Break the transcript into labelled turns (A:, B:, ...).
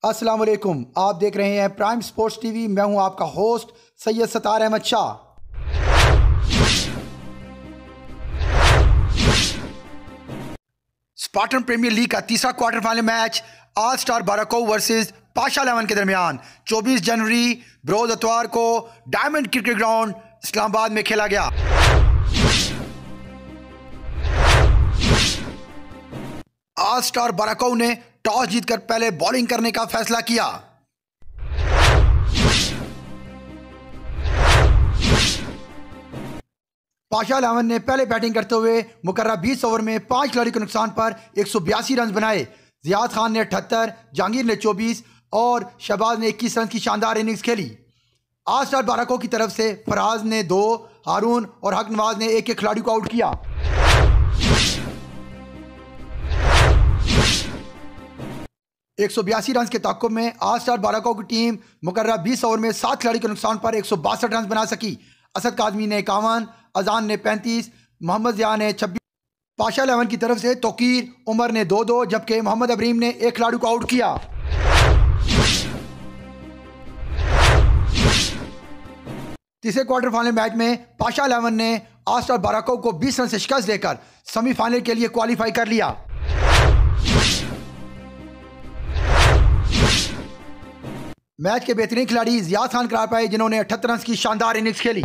A: अस्सलाम वालेकुम। आप देख रहे हैं प्राइम स्पोर्ट्स टीवी। मैं हूं आपका host Syed Sattar Ahmad Shah. Spartan Premier League का तीसरा quarter final match All Star Barako versus Pasha 11 के दरमियान 24 जनवरी बरोज इतवार को डायमंड क्रिकेट ग्राउंड इस्लामाबाद में खेला गया। ऑल स्टार बाराको ने टॉस जीतकर पहले बॉलिंग करने का फैसला किया। पाशा 11 ने पहले बैटिंग करते हुए मुकर्रर 20 ओवर में 5 खिलाड़ी के नुकसान पर 182 रन बनाए। जियाद खान ने 78, जहांगीर ने 24 और शहबाज ने 21 रन की शानदार इनिंग्स खेली। ऑल स्टार बाराको की तरफ से फराज ने 2, हारून और हक नवाज ने एक खिलाड़ी को आउट किया। एक 182 रन के ताक़ुब में ऑल स्टार बाराको की टीम मुकर्रर 20 ओवर में 7 खिलाड़ी के नुकसान पर 162 रन बना सकी। असद काजमी ने 51, अजान ने 35, मोहम्मद जिया ने 26। पाशा 11 की तरफ से तोकीर उमर ने 2-2 जबकि मोहम्मद अबरीम ने एक खिलाड़ी को आउट किया। तीसरे क्वार्टर फाइनल मैच में पाशा 11 ने ऑल स्टार बाराको को 20 रन से शिकस्त देकर सेमीफाइनल के लिए क्वालिफाई कर लिया। मैच के बेहतरीन खिलाड़ी जियाद खान करार पाए जिन्होंने 78 रन की शानदार इनिंग्स खेली।